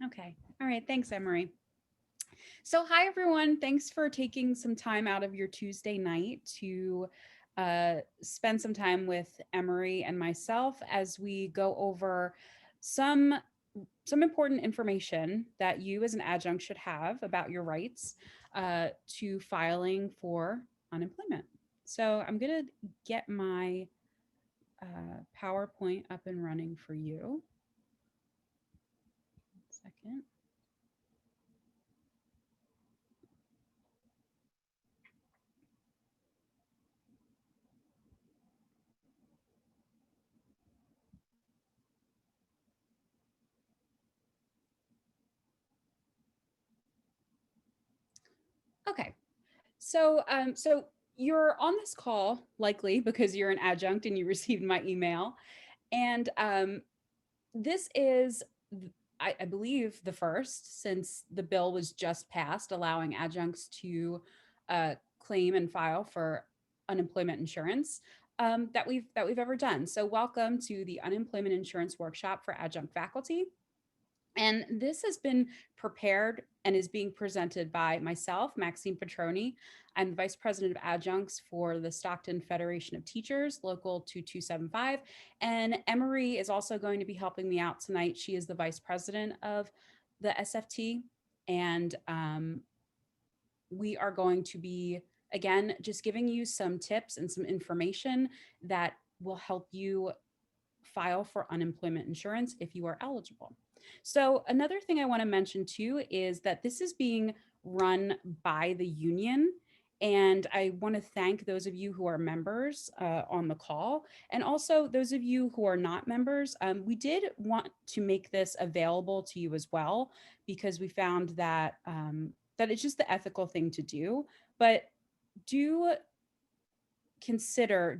Okay. All right. Thanks, Emery. So, hi, everyone. Thanks for taking some time out of your Tuesday night to spend some time with Emery and myself as we go over some important information that you as an adjunct should have about your rights to filing for unemployment. So, I'm going to get my PowerPoint up and running for you. 1 second. Okay. So you're on this call likely because you're an adjunct and you received my email. And this is, I believe, the first since the bill was just passed, allowing adjuncts to claim and file for unemployment insurance that we've ever done. So welcome to the Unemployment Insurance Workshop for Adjunct Faculty. And this has been prepared and is being presented by myself, Maxine Petroni. I'm the Vice President of Adjuncts for the Stockton Federation of Teachers, Local 2275. And Emery is also going to be helping me out tonight. She is the Vice President of the SFT. And we are going to be, again, just giving you some tips and some information that will help you file for unemployment insurance if you are eligible. So another thing I want to mention too is that this is being run by the union. And I want to thank those of you who are members on the call, and also those of you who are not members. We did want to make this available to you as well, because we found that that it's just the ethical thing to do. But do consider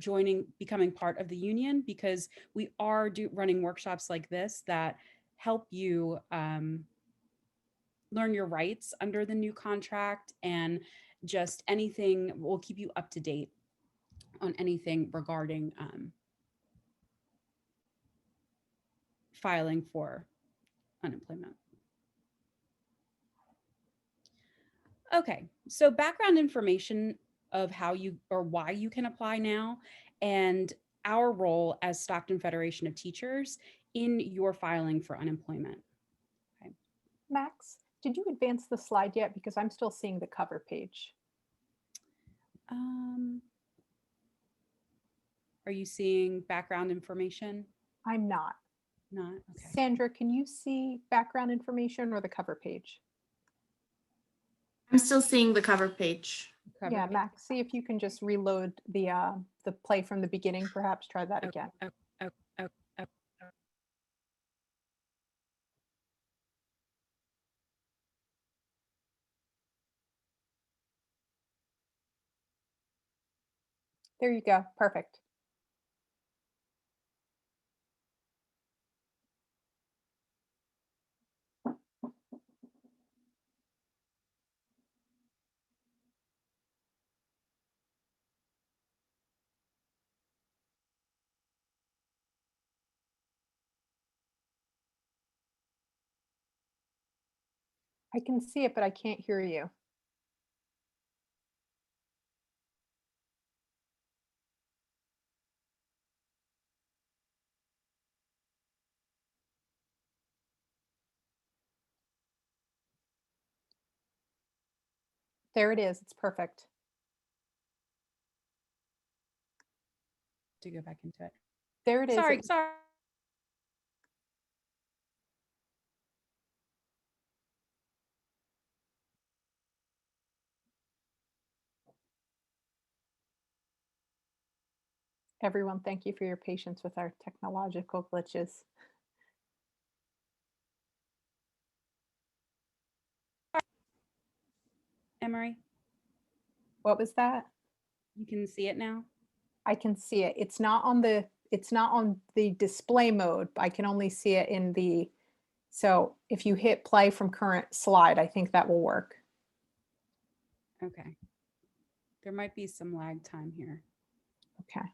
becoming part of the union, because we are running workshops like this that help you learn your rights under the new contract, and just anything will keep you up to date on anything regarding filing for unemployment. Okay, so background information of how you or why you can apply now, and our role as Stockton Federation of Teachers in your filing for unemployment. Okay. Max, did you advance the slide yet? Because I'm still seeing the cover page. Are you seeing background information? I'm not. Not? Okay. Sandra, can you see background information or the cover page? I'm still seeing the cover page. Yeah, Max, see if you can just reload the play from the beginning, perhaps. Try that again. There you go. Perfect. I can see it, but I can't hear you. There it is. It's perfect. To go back into it. There it is. Sorry. Everyone, thank you for your patience with our technological glitches. Emery, what was that? You can see it now? I can see it. It's not on the display mode. I can only see it in the, so if you hit play from current slide, I think that will work. Okay. There might be some lag time here. Okay.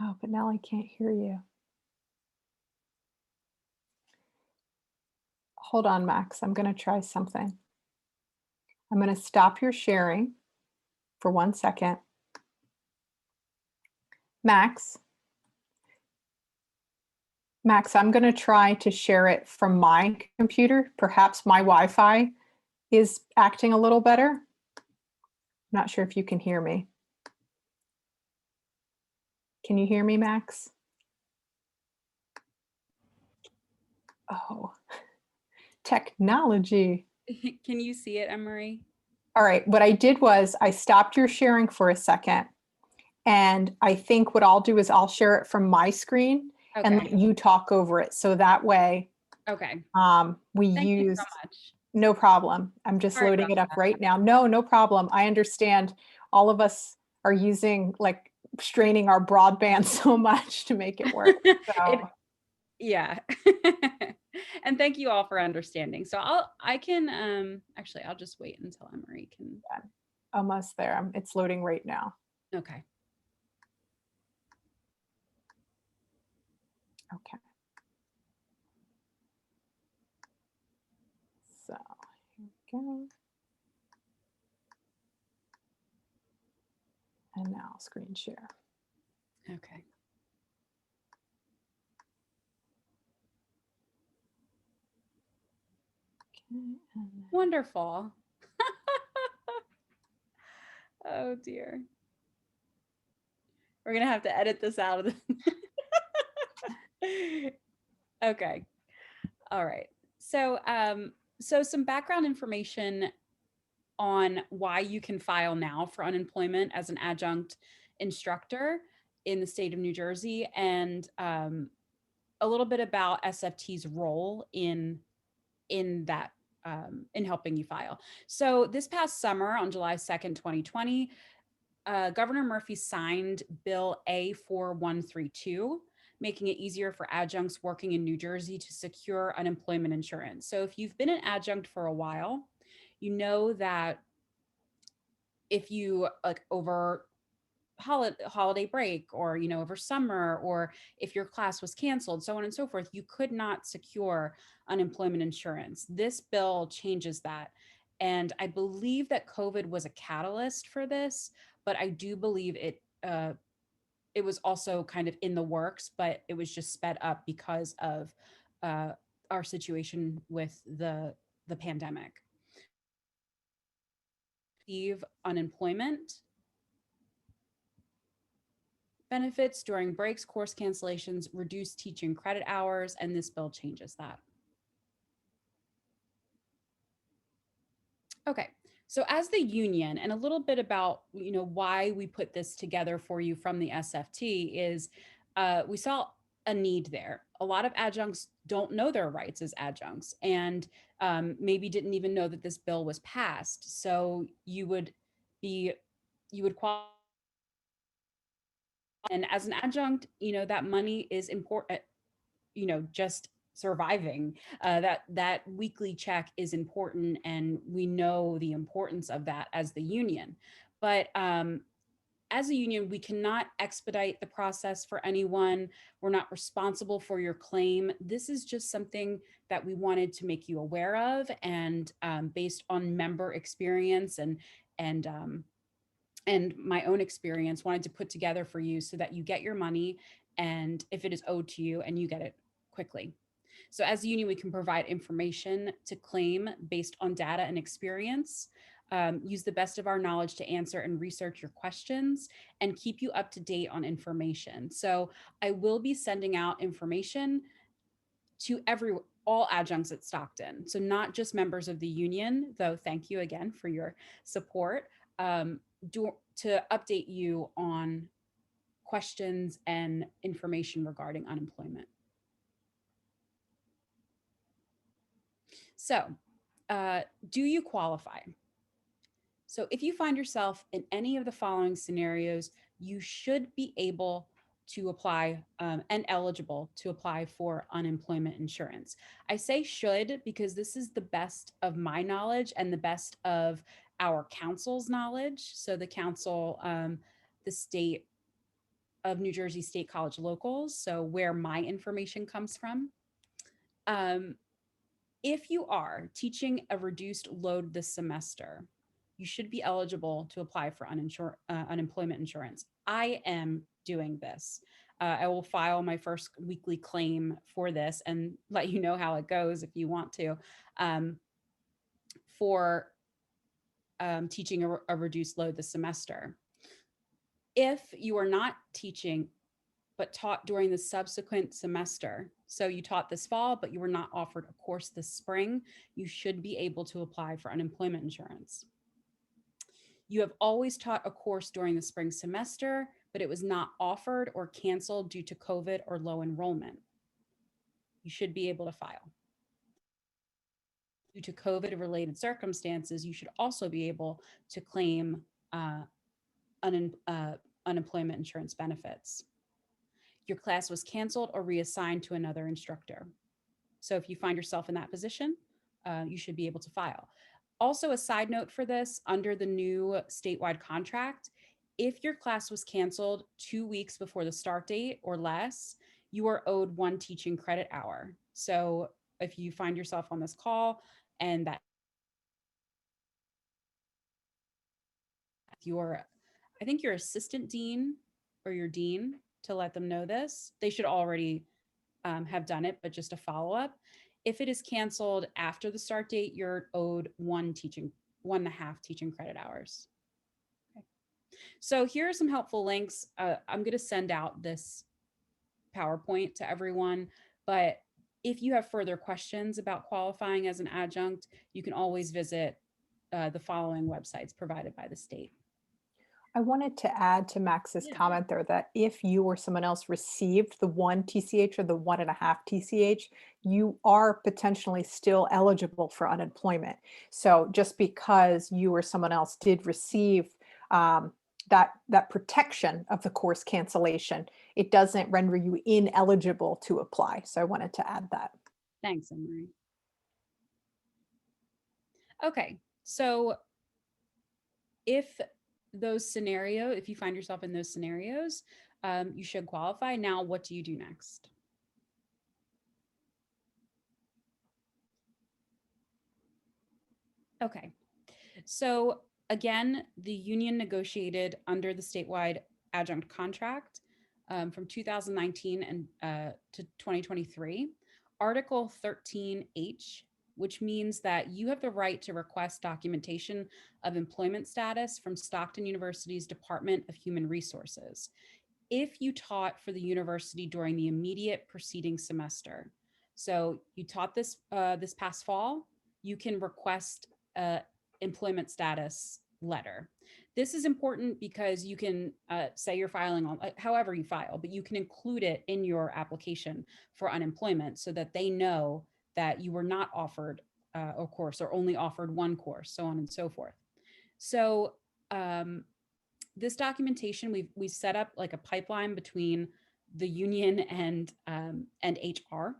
Oh, but now I can't hear you. Hold on, Max. I'm going to try something. I'm going to stop your sharing for 1 second. Max, I'm going to try to share it from my computer. Perhaps my Wi-Fi is acting a little better. I'm not sure if you can hear me. Can you hear me, Max? Oh, technology. Can you see it, Emery? All right, what I did was I stopped your sharing for a second. And I think what I'll do is I'll share it from my screen and Okay. let you talk over it. So that way Okay. we Thank you use, so much. no problem. I'm just Sorry loading about it up that. right now. No, no problem. I understand all of us are using, like, straining our broadband so much to make it work. So Yeah. And thank you all for understanding. So I can actually I'll just wait until Emery can. almost there. It's loading right now. Okay. Okay. So here we go. And now screen share. Okay. Okay, and then Wonderful. Oh dear. We're gonna have to edit this out of the Okay. All right. So some background information on why you can file now for unemployment as an adjunct instructor in the state of New Jersey, and a little bit about SFT's role in that in helping you file. So this past summer, on July 2nd, 2020, Governor Murphy signed Bill A4132, making it easier for adjuncts working in New Jersey to secure unemployment insurance. So if you've been an adjunct for a while, you know that if you like over holiday break, or over summer, or if your class was canceled, so on and so forth, you could not secure unemployment insurance. This bill changes that, and I believe that COVID was a catalyst for this, but I do believe it was also kind of in the works, but it was just sped up because of uh, our situation with the pandemic. Receive unemployment benefits during breaks, course cancellations, reduced teaching credit hours, and this bill changes that. Okay, so as the union, and a little bit about why we put this together for you from the SFT is we saw a need there. A lot of adjuncts don't know their rights as adjuncts, and maybe didn't even know that this bill was passed. So you would qualify. And as an adjunct, that money is important, just surviving. That weekly check is important, and we know the importance of that as the union. But as a union, we cannot expedite the process for anyone. We're not responsible for your claim. This is just something that we wanted to make you aware of, and based on member experience and and my own experience, wanted to put together for you so that you get your money, and if it is owed to you, and you get it quickly. So as a union, we can provide information to claim based on data and experience, use the best of our knowledge to answer and research your questions, and keep you up to date on information. So I will be sending out information to all adjuncts at Stockton. So not just members of the union, though thank you again for your support, um, to update you on questions and information regarding unemployment. So do you qualify? So if you find yourself in any of the following scenarios, you should be able to apply and eligible to apply for unemployment insurance. I say should because this is the best of my knowledge and the best of our council's knowledge. So the council, the state of New Jersey State College locals, so where my information comes from. If you are teaching a reduced load this semester, you should be eligible to apply for unemployment insurance. I am doing this. I will file my first weekly claim for this and let you know how it goes if you want to, for teaching a reduced load this semester. If you are not teaching but taught during the subsequent semester, so you taught this fall, but you were not offered a course this spring, you should be able to apply for unemployment insurance. You have always taught a course during the spring semester, but it was not offered or canceled due to COVID or low enrollment. You should be able to file. Due to COVID-related circumstances, you should also be able to claim unemployment insurance benefits. Your class was canceled or reassigned to another instructor. So if you find yourself in that position, you should be able to file. Also, a side note for this, under the new statewide contract, if your class was canceled 2 weeks before the start date or less, you are owed 1 teaching credit hour. So if you find yourself on this call and that I think your assistant dean or your dean to let them know this, they should already have done it, but just a follow-up. If it is canceled after the start date, you're owed 1.5 teaching credit hours. Okay. So here are some helpful links. I'm going to send out this PowerPoint to everyone, but if you have further questions about qualifying as an adjunct, you can always visit the following websites provided by the state. I wanted to add to Max's Yeah. comment there that if you or someone else received the 1 TCH or the 1.5 TCH, you are potentially still eligible for unemployment. So just because you or someone else did receive that protection of the course cancellation, it doesn't render you ineligible to apply. So I wanted to add that. Thanks, Anne-Marie. Okay, so if you find yourself in those scenarios, you should qualify. Now, what do you do next? Okay, so again, the union negotiated under the statewide adjunct contract from 2019 and to 2023, Article 13H, which means that you have the right to request documentation of employment status from Stockton University's Department of Human Resources if you taught for the university during the immediate preceding semester. So you taught this this past fall, you can request a employment status letter. This is important because you can say you're filing on however you file, but you can include it in your application for unemployment so that they know that you were not offered a course or only offered 1 course, so on and so forth. So this documentation, we've set up like a pipeline between the union and HR.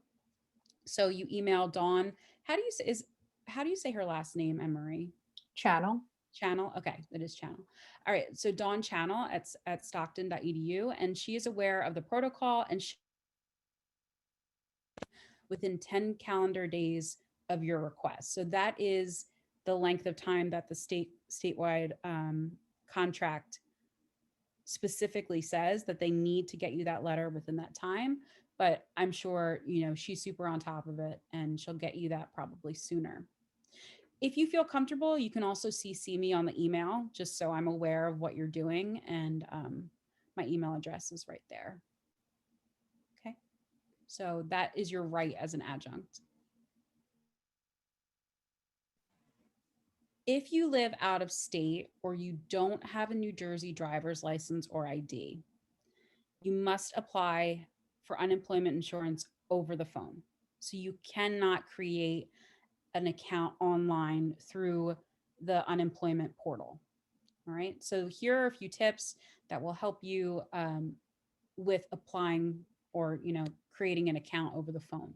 So you email Dawn. How do you say her last name, Anne-Marie? Channel. Channel. Okay, it is Channel. All right. So Dawn Channel at stockton.edu, and she is aware of the protocol and within 10 calendar days of your request. So that is the length of time that the statewide contract specifically says that they need to get you that letter within that time. But I'm sure, she's super on top of it and she'll get you that probably sooner. If you feel comfortable, you can also CC me on the email, just so I'm aware of what you're doing. And my email address is right there. Okay. So that is your right as an adjunct. If you live out of state or you don't have a New Jersey driver's license or ID, you must apply for unemployment insurance over the phone. So you cannot create an account online through the unemployment portal. All right. So here are a few tips that will help you with applying or, creating an account over the phone.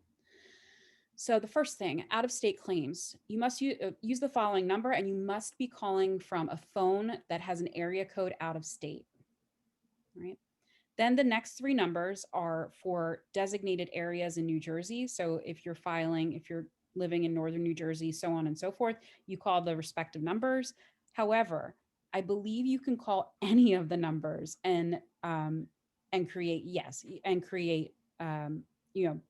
So the first thing, out-of-state claims, you must use the following number and you must be calling from a phone that has an area code out of state. All right. Then the next three numbers are for designated areas in New Jersey. So if you're filing, if you're living in northern New Jersey, so on and so forth, you call the respective numbers. However, I believe you can call any of the numbers and create, yes, and create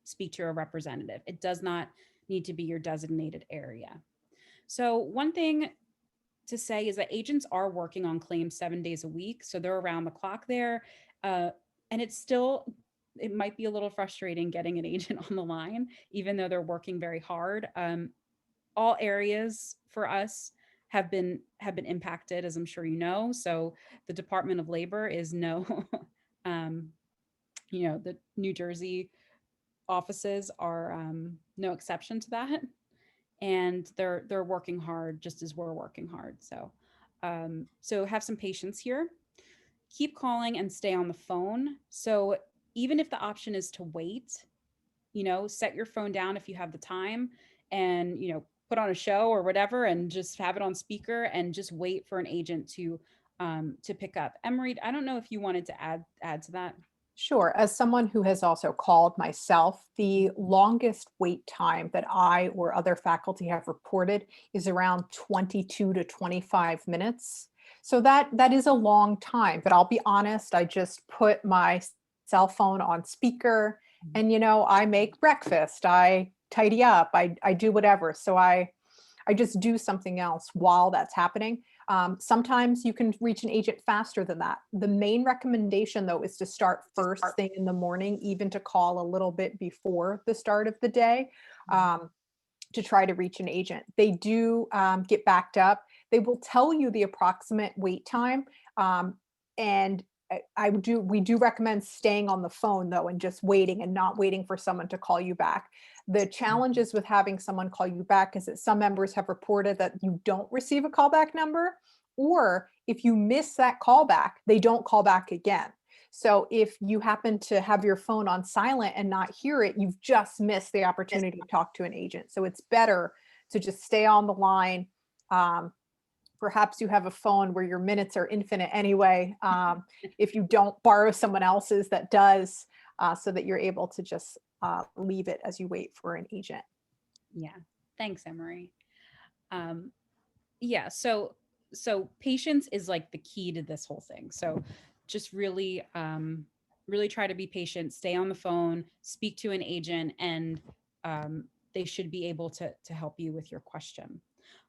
speak to a representative. It does not need to be your designated area. So one thing to say is that agents are working on claims 7 days a week. So they're around the clock there. Uh, and it might be a little frustrating getting an agent on the line, even though they're working very hard. All areas for us have been impacted, as I'm sure you know. So the Department of Labor is um, the New Jersey offices are no exception to that, and they're working hard just as we're working hard. So have some patience here. Keep calling and stay on the phone. So even if the option is to wait, set your phone down if you have the time, and put on a show or whatever and just have it on speaker and just wait for an agent to pick up. Emery, I don't know if you wanted to add to that. Sure. As someone who has also called myself, the longest wait time that I or other faculty have reported is around 22 to 25 minutes. So that is a long time, but I'll be honest, I just put my cell phone on speaker and I make breakfast, I tidy up, I do whatever. So I just do something else while that's happening. Sometimes you can reach an agent faster than that. The main recommendation, though, is to start first thing in the morning, even to call a little bit before the start of the day, to try to reach an agent. They do get backed up. They will tell you the approximate wait time, and we do recommend staying on the phone though and just waiting and not waiting for someone to call you back. The challenges with having someone call you back is that some members have reported that you don't receive a callback number, or if you miss that callback, they don't call back again. So if you happen to have your phone on silent and not hear it, you've just missed the opportunity to talk to an agent. So it's better to just stay on the line. Perhaps you have a phone where your minutes are infinite anyway. If you don't borrow someone else's that does, so that you're able to just leave it as you wait for an agent. Yeah. Thanks, Emery. Yeah. So patience is like the key to this whole thing. So just really try to be patient, stay on the phone, speak to an agent, and they should be able to help you with your question.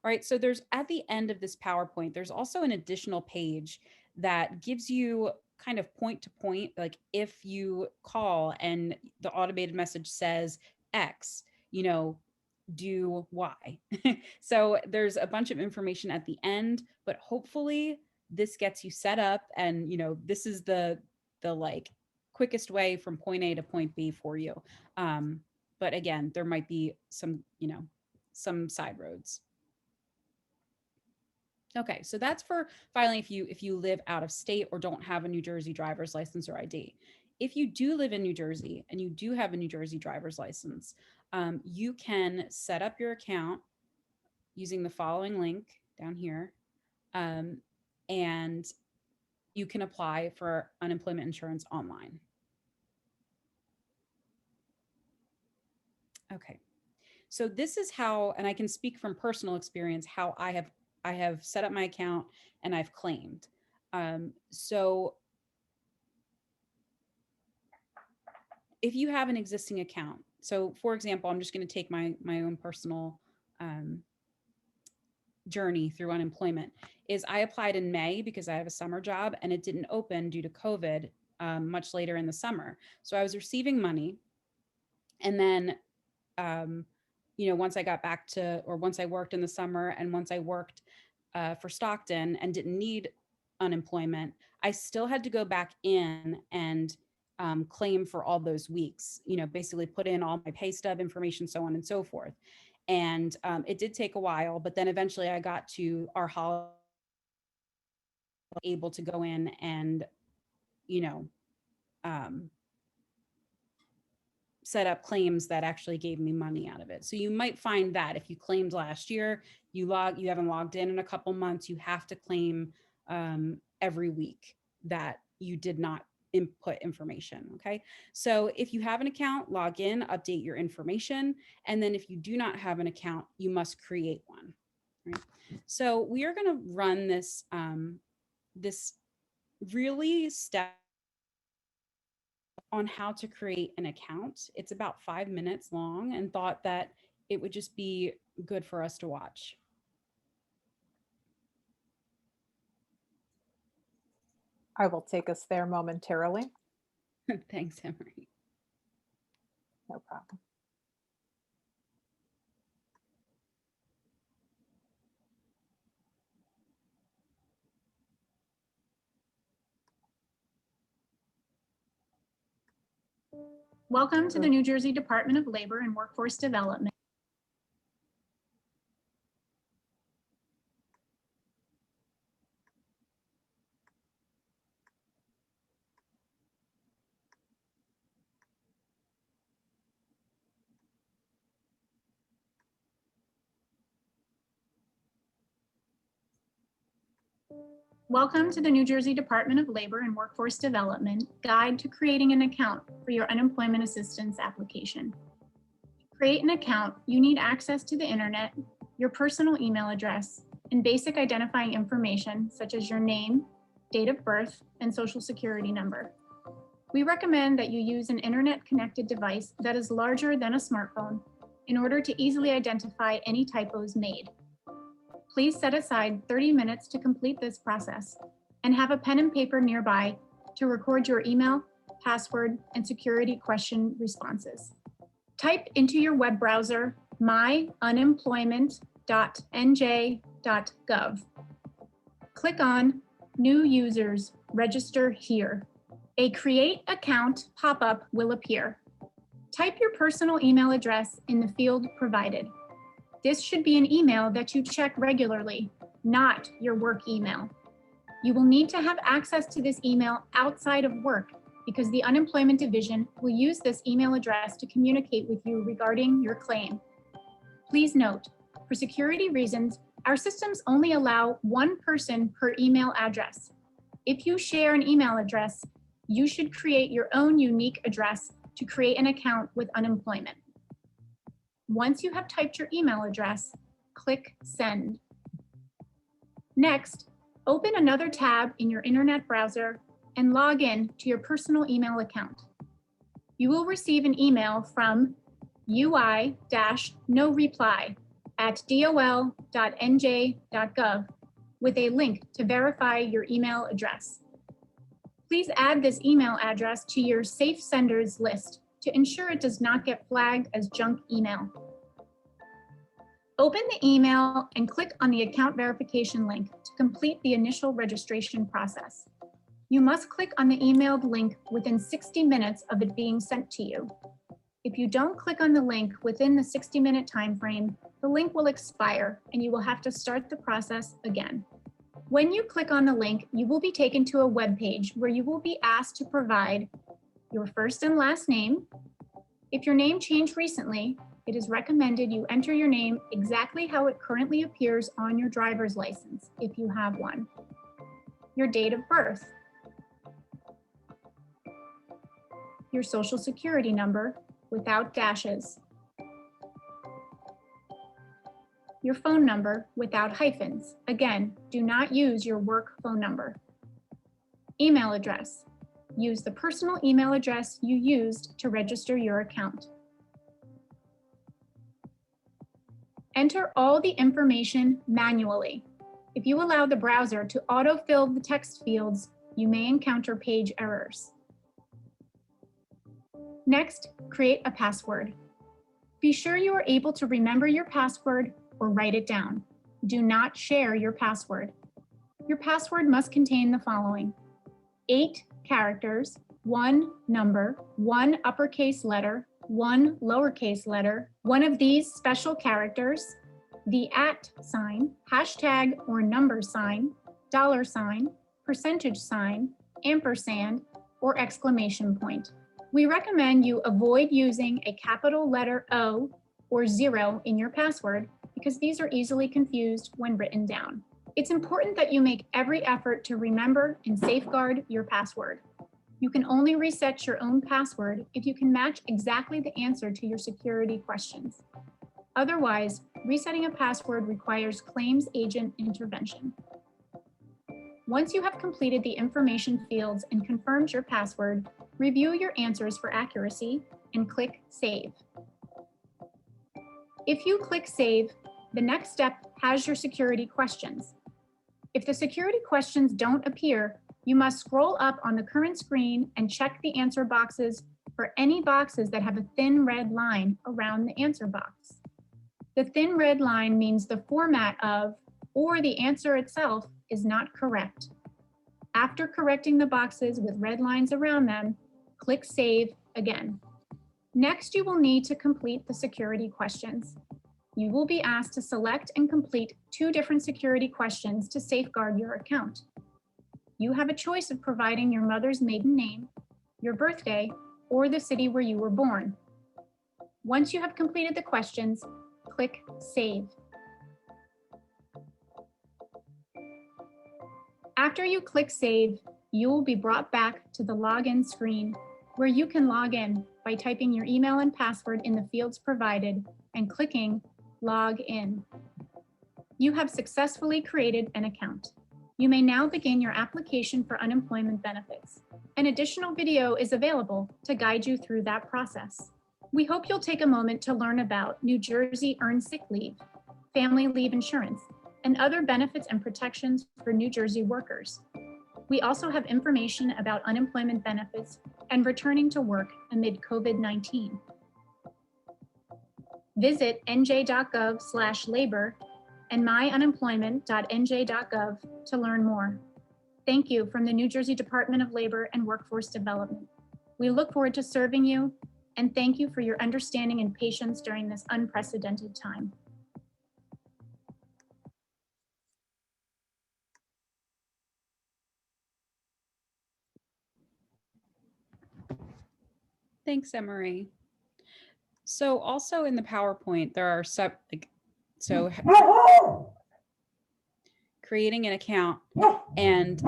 All right. So there's at the end of this PowerPoint, there's also an additional page that gives you kind of point to point, like if you call and the automated message says X, do Y. So there's a bunch of information at the end, but hopefully this gets you set up, and this is the like quickest way from point A to point B for you. But again, there might be some side roads. Okay, so that's for filing if you live out of state or don't have a New Jersey driver's license or ID. If you do live in New Jersey and you do have a New Jersey driver's license, you can set up your account using the following link down here, and you can apply for unemployment insurance online. Okay, so this is how, and I can speak from personal experience, how I have set up my account and I've claimed. So if you have an existing account, so for example, I'm just going to take my own personal journey through unemployment. Is I applied in May because I have a summer job and it didn't open due to COVID much later in the summer. So I was receiving money, and then once I got back to, or once I worked in the summer and once I worked for Stockton and didn't need unemployment, I still had to go back in and claim for all those weeks, basically put in all my pay stub information, so on and so forth. And it did take a while, but then eventually I got to our holiday, able to go in and, um, set up claims that actually gave me money out of it. So you might find that if you claimed last year, you haven't logged in a couple months, you have to claim every week that you did not input information. Okay. So if you have an account, log in, update your information. And then if you do not have an account, you must create one. Right. So we are going to run this, this really step on how to create an account. It's about 5 minutes long, and thought that it would just be good for us to watch. I will take us there momentarily. Thanks, Emery. No problem. Welcome to the New Jersey Department of Labor and Workforce Development. Welcome to the New Jersey Department of Labor and Workforce Development Guide to Creating an Account for your Unemployment Assistance Application. To create an account, you need access to the internet, your personal email address, and basic identifying information such as your name, date of birth, and social security number. We recommend that you use an internet-connected device that is larger than a smartphone in order to easily identify any typos made. Please set aside 30 minutes to complete this process and have a pen and paper nearby to record your email, password, and security question responses. Type into your web browser myunemployment.nj.gov. Click on New Users, Register Here. A Create Account pop-up will appear. Type your personal email address in the field provided. This should be an email that you check regularly, not your work email. You will need to have access to this email outside of work because the Unemployment Division will use this email address to communicate with you regarding your claim. Please note, for security reasons, our systems only allow one person per email address. If you share an email address, you should create your own unique address to create an account with unemployment. Once you have typed your email address, click Send. Next, open another tab in your internet browser and log in to your personal email account. You will receive an email from ui-no-reply@dol.nj.gov with a link to verify your email address. Please add this email address to your safe senders list to ensure it does not get flagged as junk email. Open the email and click on the account verification link to complete the initial registration process. You must click on the emailed link within 60 minutes of it being sent to you. If you don't click on the link within the 60-minute time frame, the link will expire and you will have to start the process again. When you click on the link, you will be taken to a web page where you will be asked to provide your first and last name. If your name changed recently, it is recommended you enter your name exactly how it currently appears on your driver's license, if you have one. Your date of birth, your social security number without dashes, your phone number without hyphens. Again, do not use your work phone number. Email address. Use the personal email address you used to register your account. Enter all the information manually. If you allow the browser to autofill the text fields, you may encounter page errors. Next, create a password. Be sure you are able to remember your password or write it down. Do not share your password. Your password must contain the following: 8 characters, 1 number, 1 uppercase letter, 1 lowercase letter, one of these special characters, the @ hashtag or number sign, $sign, percentage sign, ampersand, or exclamation point. We recommend you avoid using a capital letter O or 0 in your password because these are easily confused when written down. It's important that you make every effort to remember and safeguard your password. You can only reset your own password if you can match exactly the answer to your security questions. Otherwise, resetting a password requires claims agent intervention. Once you have completed the information fields and confirmed your password, review your answers for accuracy and click Save. If you click Save, the next step has your security questions. If the security questions don't appear, you must scroll up on the current screen and check the answer boxes for any boxes that have a thin red line around the answer box. The thin red line means the format of or the answer itself is not correct. After correcting the boxes with red lines around them, click Save again. Next, you will need to complete the security questions. You will be asked to select and complete 2 different security questions to safeguard your account. You have a choice of providing your mother's maiden name, your birthday, or the city where you were born. Once you have completed the questions, click Save. After you click Save, you will be brought back to the login screen where you can log in by typing your email and password in the fields provided and clicking Log In. You have successfully created an account. You may now begin your application for unemployment benefits. An additional video is available to guide you through that process. We hope you'll take a moment to learn about New Jersey Earned Sick Leave, Family Leave Insurance, and other benefits and protections for New Jersey workers. We also have information about unemployment benefits and returning to work amid COVID-19. Visit nj.gov/labor and myunemployment.nj.gov to learn more. Thank you from the New Jersey Department of Labor and Workforce Development. We look forward to serving you, and thank you for your understanding and patience during this unprecedented time. Thanks, Emery. So also in the PowerPoint, there are creating an account and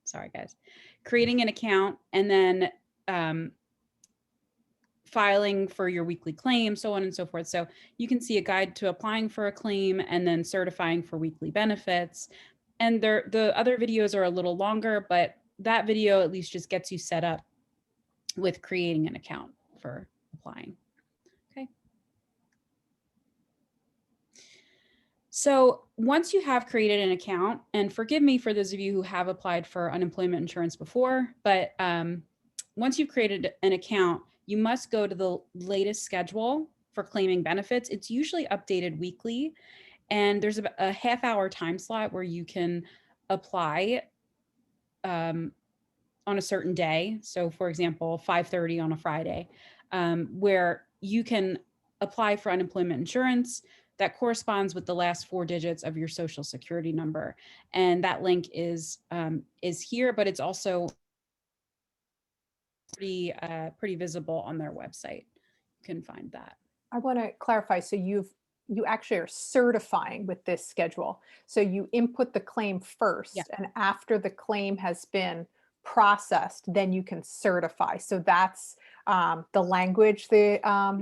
sorry guys, creating an account and then filing for your weekly claim, so on and so forth. So you can see a guide to applying for a claim and then certifying for weekly benefits. And the other videos are a little longer, but that video at least just gets you set up with creating an account for applying. Okay. So once you have created an account, and forgive me for those of you who have applied for unemployment insurance before, but once you've created an account, you must go to the latest schedule for claiming benefits. It's usually updated weekly, and there's a half-hour time slot where you can apply on a certain day. So for example, 5:30 on a Friday, where you can apply for unemployment insurance that corresponds with the last 4 digits of your social security number. And that link is here, but it's also pretty visible on their website. You can find that. I want to clarify. So you actually are certifying with this schedule. So you input the claim first, and after the claim has been processed, then you can certify. So that's the language the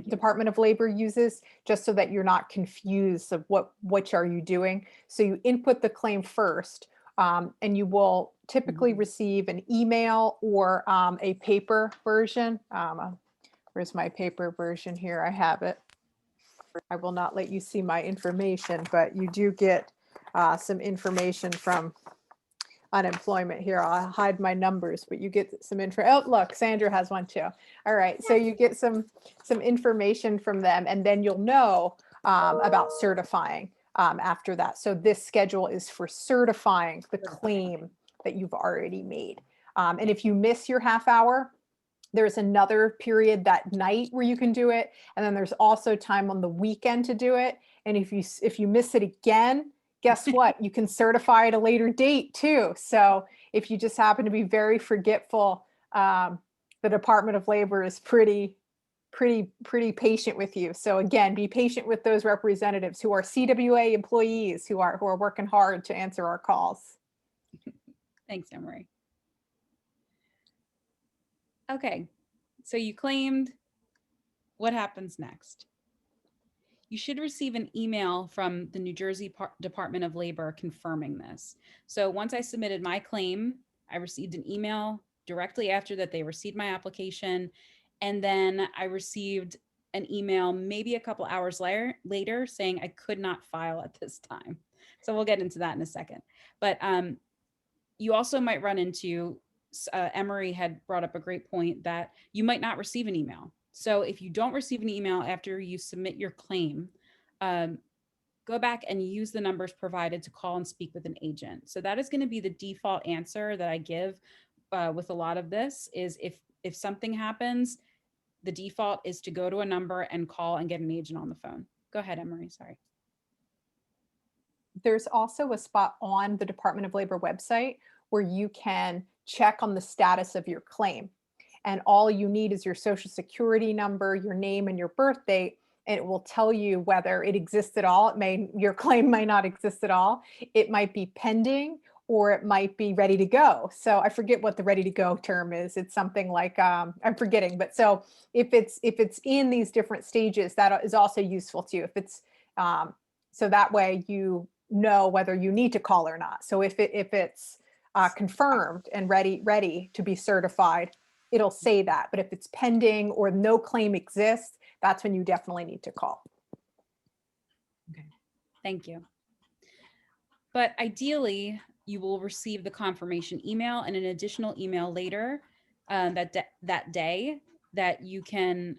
Department of Labor uses, just so that you're not confused of which are you doing. So you input the claim first, and you will typically receive an email or a paper version. Where's my paper version here? I have it. I will not let you see my information, but you do get some information from unemployment here. I'll hide my numbers, but you get some info. Oh, look, Sandra has one too. All right, so you get some information from them, and then you'll know about certifying after that. So this schedule is for certifying the claim that you've already made. And if you miss your half hour, there's another period that night where you can do it. And then there's also time on the weekend to do it. And if you miss it again, guess what? You can certify at a later date too. So if you just happen to be very forgetful, the Department of Labor is pretty patient with you. So again, be patient with those representatives who are CWA employees who are working hard to answer our calls. Thanks, Emery. Okay, so you claimed. What happens next? You should receive an email from the New Jersey Department of Labor confirming this. So once I submitted my claim, I received an email directly after that they received my application. And then I received an email maybe a couple hours later saying I could not file at this time. So we'll get into that in a second. But you also might run into, Emery had brought up a great point that you might not receive an email. So if you don't receive an email after you submit your claim, go back and use the numbers provided to call and speak with an agent. So that is going to be the default answer that I give with a lot of this is if something happens, the default is to go to a number and call and get an agent on the phone. Go ahead, Emery, sorry. There's also a spot on the Department of Labor website where you can check on the status of your claim. And all you need is your social security number, your name, and your birth date, and it will tell you whether it exists at all. Your claim may not exist at all. It might be pending, or it might be ready to go. So I forget what the ready to go term is. It's something like I'm forgetting. But so if it's in these different stages, that is also useful to you. If it's so that way you know whether you need to call or not. So if it's confirmed and ready to be certified, it'll say that. But if it's pending or no claim exists, that's when you definitely need to call. Okay, thank you. But ideally, you will receive the confirmation email and an additional email later that day that you can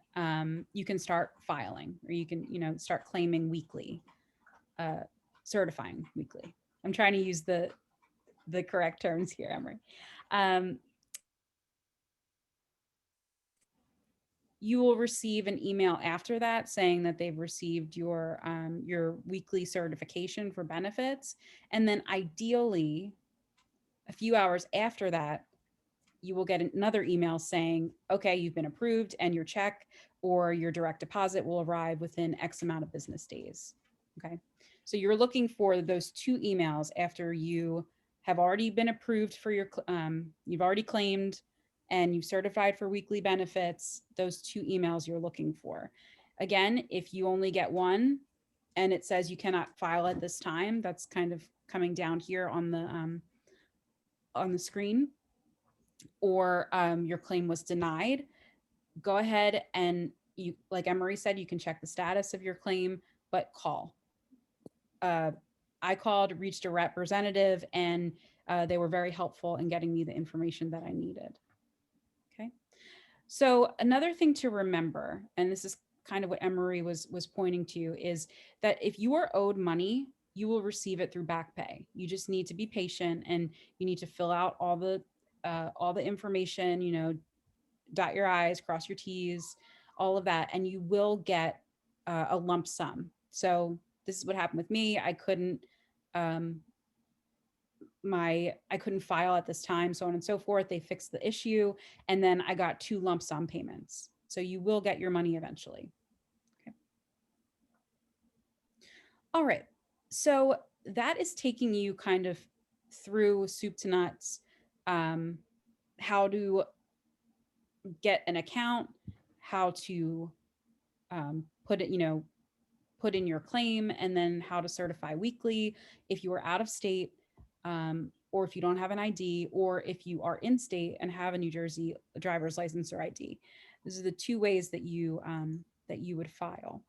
start filing, or you can start claiming weekly, certifying weekly. I'm trying to use the correct terms here, Emery. You will receive an email after that saying that they've received your weekly certification for benefits. And then ideally, a few hours after that, you will get another email saying, okay, you've been approved and your check or your direct deposit will arrive within X amount of business days. Okay. So you're looking for those two emails after you have already been approved for your, you've already claimed and you've certified for weekly benefits, those two emails you're looking for. Again, if you only get one and it says you cannot file at this time, that's kind of coming down here on the screen, or your claim was denied, go ahead and you, like Emery said, you can check the status of your claim, but call. I called, reached a representative, and they were very helpful in getting me the information that I needed. Okay. So another thing to remember, and this is kind of what Emery was pointing to, is that if you are owed money, you will receive it through back pay. You just need to be patient and you need to fill out all the information, dot your I's, cross your T's, all of that, and you will get a lump sum. So this is what happened with me. I couldn't file at this time, so on and so forth. They fixed the issue, and then I got 2 lump sum payments. So you will get your money eventually. Okay. All right. So that is taking you kind of through soup to nuts, how to get an account, how to put in your claim, and then how to certify weekly if you are out of state, or if you don't have an ID, or if you are in state and have a New Jersey driver's license or ID. These are the 2 ways that you would file.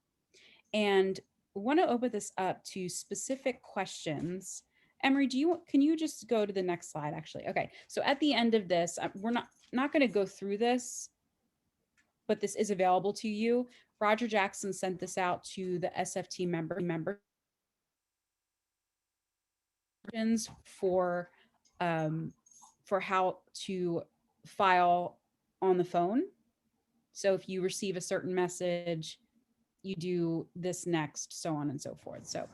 And I want to open this up to specific questions. Emery, can you just go to the next slide, actually? Okay, so at the end of this, we're not going to go through this, but this is available to you. Roger Jackson sent this out to the SFT member for how to file on the phone. So if you receive a certain message, you do this next, so on and so forth. So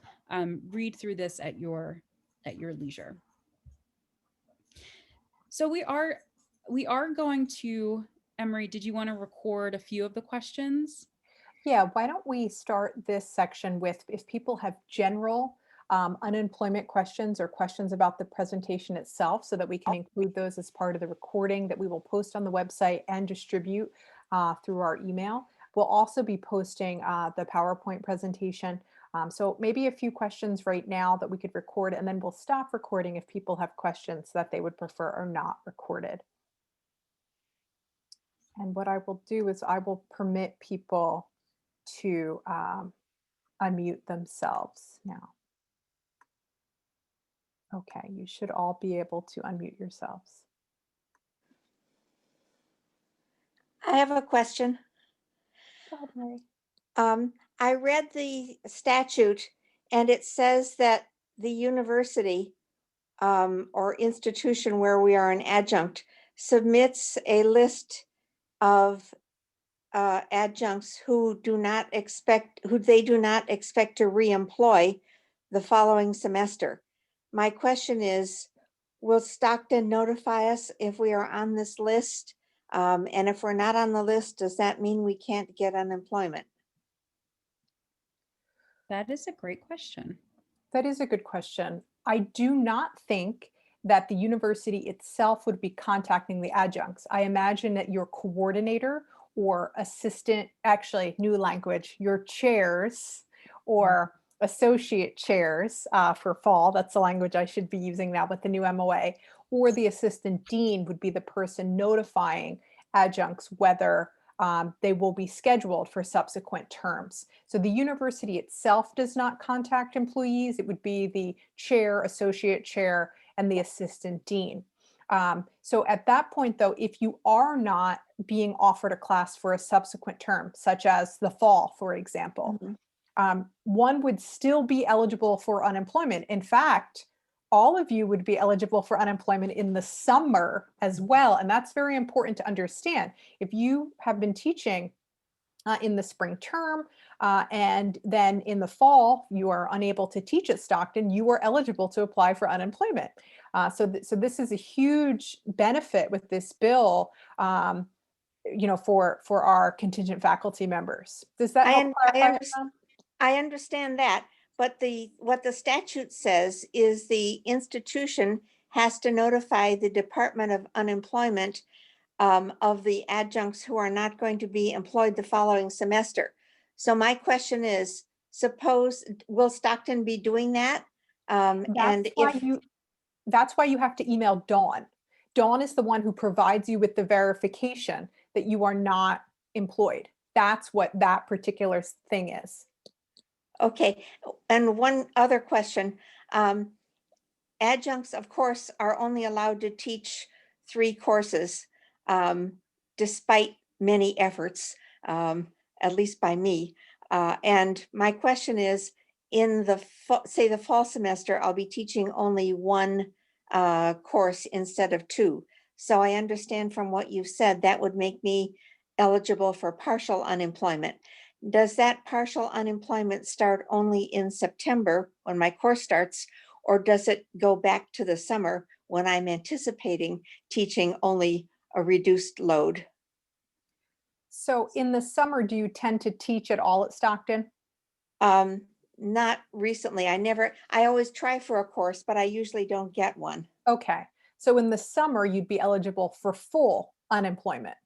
read through this at your leisure. So we are going to, Emery, did you want to record a few of the questions? Yeah, why don't we start this section with, if people have general unemployment questions or questions about the presentation itself so that we can include those as part of the recording that we will post on the website and distribute through our email. We'll also be posting the PowerPoint presentation. So maybe a few questions right now that we could record, and then we'll stop recording if people have questions that they would prefer are not recorded. And what I will do is I will permit people to unmute themselves now. Okay, you should all be able to unmute yourselves. I have a question. Go ahead, Mary. I read the statute and it says that the university or institution where we are an adjunct submits a list of adjuncts who they do not expect to reemploy the following semester. My question is, will Stockton notify us if we are on this list? And if we're not on the list, does that mean we can't get unemployment? That is a great question. That is a good question. I do not think that the university itself would be contacting the adjuncts. I imagine that your coordinator or assistant, actually new language, your chairs or associate chairs for fall, that's the language I should be using now with the new MOA, or the assistant dean would be the person notifying adjuncts whether they will be scheduled for subsequent terms. So the university itself does not contact employees. It would be the chair, associate chair, and the assistant dean. So at that point, though, if you are not being offered a class for a subsequent term, such as the fall, for example, one would still be eligible for unemployment. In fact, all of you would be eligible for unemployment in the summer as well. And that's very important to understand. If you have been teaching in the spring term and then in the fall, you are unable to teach at Stockton, you are eligible to apply for unemployment. So this is a huge benefit with this bill, for our contingent faculty members. Does that help clarify? I understand that, but what the statute says is the institution has to notify the Department of Unemployment of the adjuncts who are not going to be employed the following semester. So my question is, will Stockton be doing that? That's why you have to email Dawn. Dawn is the one who provides you with the verification that you are not employed. That's what that particular thing is. Okay, and one other question. Adjuncts, of course, are only allowed to teach 3 courses, despite many efforts, at least by me. And my question is, in the fall semester, I'll be teaching only 1 course instead of 2. So I understand from what you've said, that would make me eligible for partial unemployment. Does that partial unemployment start only in September when my course starts, or does it go back to the summer when I'm anticipating teaching only a reduced load? So in the summer, do you tend to teach at all at Stockton? Not recently. I always try for a course, but I usually don't get one. Okay. So in the summer, you'd be eligible for full unemployment.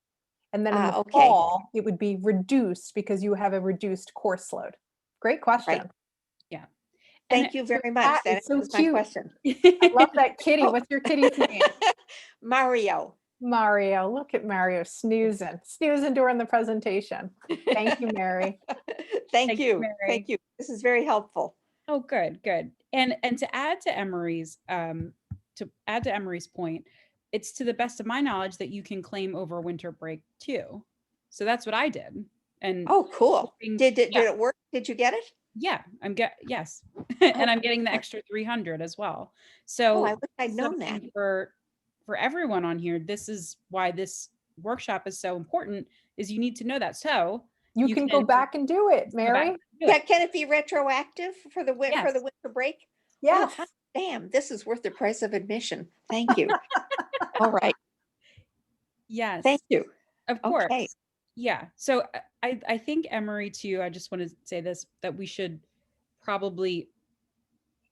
And then in the Okay. fall, it would be reduced because you have a reduced course load. Great question. Right. Yeah. Thank you very much. That is so answers my cute. question. I love that kitty. What's your kitty's name? Mario. Mario. Look at Mario snoozing during the presentation. Thank you, Mary. Thank you. Mary. Thank you. This is very helpful. Oh, good. And to add to Emery's point, it's to the best of my knowledge that you can claim over winter break too. So that's what I did. And oh, cool. Did it work? Did you get it? Yeah, yes. And I'm getting the extra 300 as well. So I wish I'd known that. For everyone on here, this is why this workshop is so important, is you need to know that. So you can go back and do it, Mary. Can it be retroactive for the winter break? Yes. Oh, damn, this is worth the price of admission. Thank you. All right. Yes. Thank you. Of course. Okay. Yeah. So I think, Emery, too, I just want to say this, that we should probably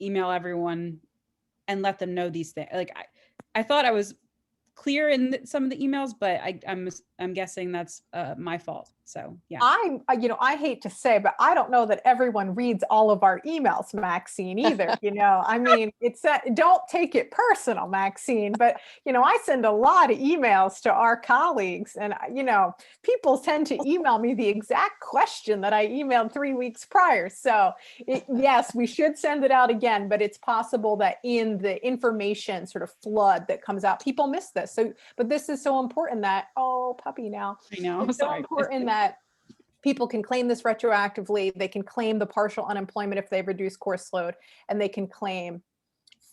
email everyone and let them know these things. Like I thought I was clear in some of the emails, but I'm guessing that's my fault. So yeah. I hate to say, but I don't know that everyone reads all of our emails, Maxine, either. I mean, don't take it personal, Maxine, but I send a lot of emails to our colleagues, and people tend to email me the exact question that I emailed 3 weeks prior. So yes, we should send it out again, but it's possible that in the information sort of flood that comes out, people miss this. So, but this is so important that, oh, puppy now. I know. It's so important that people can claim this retroactively. They can claim the partial unemployment if they've reduced course load, and they can claim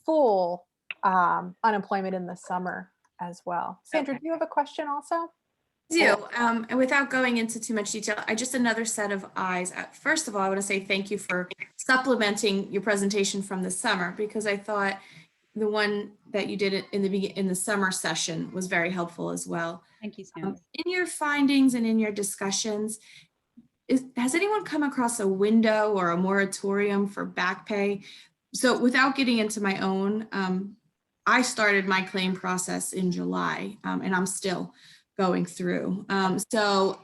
full unemployment in the summer as well. Sandra, Okay. do you have a question also? do. And without going into too much detail, I just another set of eyes. First of all, I want to say thank you for supplementing your presentation from the summer, because I thought the one that you did in the summer session was very helpful as well. Thank you, Sam. In your findings and in your discussions, has anyone come across a window or a moratorium for back pay? So without getting into my own, I started my claim process in July, and I'm still going through. So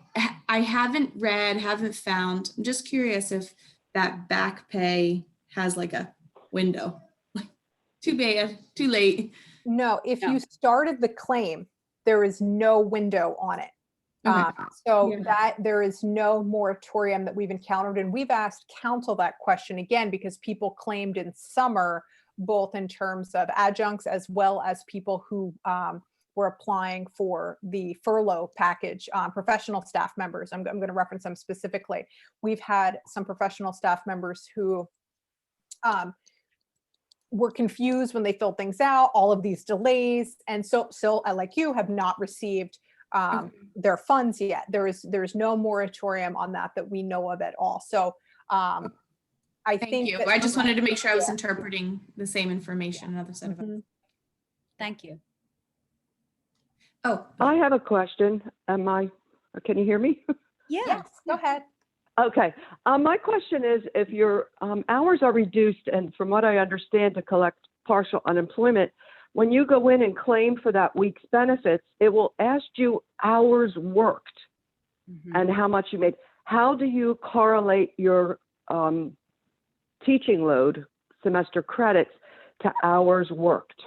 I haven't found, I'm just curious if that back pay has like a window. Like, too bad, too late. No, if No. you started the claim, there is no window on it. Okay. So Yeah. that there is no moratorium that we've encountered. And we've asked counsel that question again, because people claimed in summer, both in terms of adjuncts as well as people who were applying for the furlough package, professional staff members. I'm going to reference them specifically. We've had some professional staff members who were confused when they filled things out, all of these delays. And so like you, have not received their funds yet. There's no moratorium on that we know of at all. So I Thank think you. that I just wanted to make sure I was yeah. interpreting the same information, another set of. Mhm. Thank you. Oh, I have a question. Can you hear me? Yeah. Yes, go ahead. Okay. My question is, if your hours are reduced, and from what I understand, to collect partial unemployment, when you go in and claim for that week's benefits, it will ask you hours worked Mhm. and how much you made. How do you correlate your teaching load, semester credits, to hours worked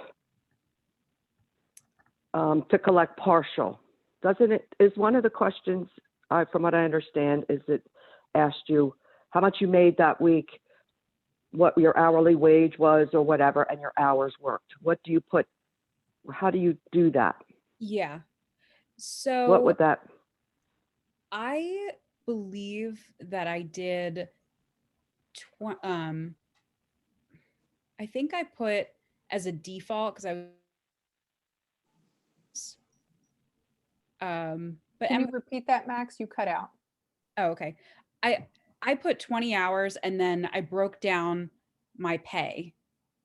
to collect partial? Doesn't it, is one of the questions, from what I understand, is it asked you how much you made that week, what your hourly wage was or whatever, and your hours worked. What do you put, how do you do that? Yeah. So What would that? I believe that I did I think I put as a default, because I was but Can you repeat that, Max? You cut out. oh, okay. I put 20 hours, and then I broke down my pay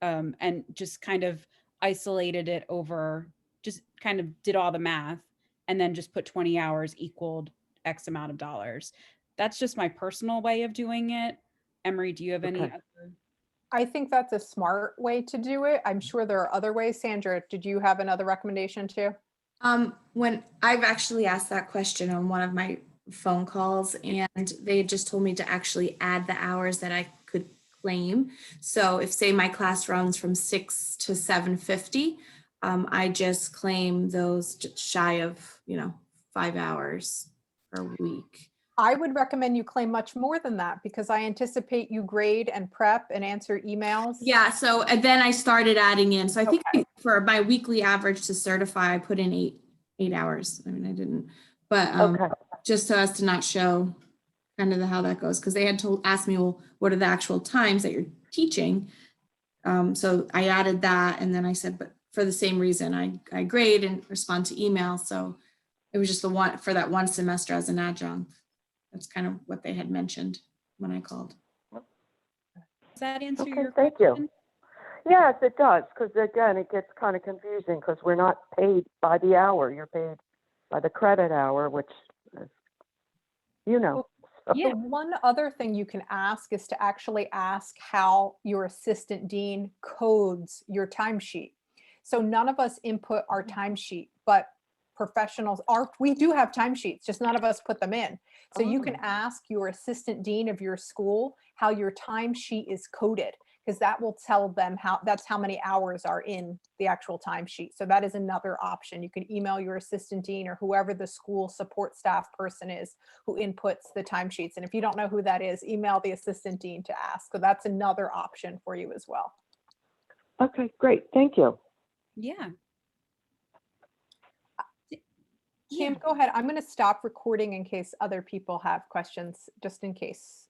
and just kind of isolated it over, just kind of did all the math, and then just put 20 hours equaled X amount of dollars. That's just my personal way of doing it. Emery, do you have any Okay. other? I think that's a smart way to do it. I'm sure there are other ways. Sandra, did you have another recommendation too? When I've actually asked that question on one of my phone calls, and they had just told me to actually add the hours that I could claim. So if, say, my class runs from 6 to 7:50, I just claim those shy of 5 hours per week. I would recommend you claim much more than that, because I anticipate you grade and prep and answer emails. Yeah, so and then I started adding in. So I think for my weekly average to certify, I put in eight hours. I mean, I didn't, but Okay. just so as to not show kind of how that goes, because they had asked me, well, what are the actual times that you're teaching? So I added that, and then I said, but for the same reason, I grade and respond to email. So it was just the one for that one semester as an adjunct. That's kind of what they had mentioned when I called. Does that answer Okay, your thank question? you. Yes, it does, because again, it gets kind of confusing because we're not paid by the hour. You're paid by the credit hour, which is, Yeah. The one other thing you can ask is to actually ask how your assistant dean codes your timesheet. So none of us input our timesheet, but professionals are, we do have timesheets, just none of us put them in. So you can Oh. ask your assistant dean of your school how your timesheet is coded, because that will tell them that's how many hours are in the actual timesheet. So that is another option. You can email your assistant dean or whoever the school support staff person is who inputs the timesheets. And if you don't know who that is, email the assistant dean to ask. So that's another option for you as well. Okay, great. Thank you. Yeah. Kim, go ahead. I'm going to stop recording in case other people have questions, just in case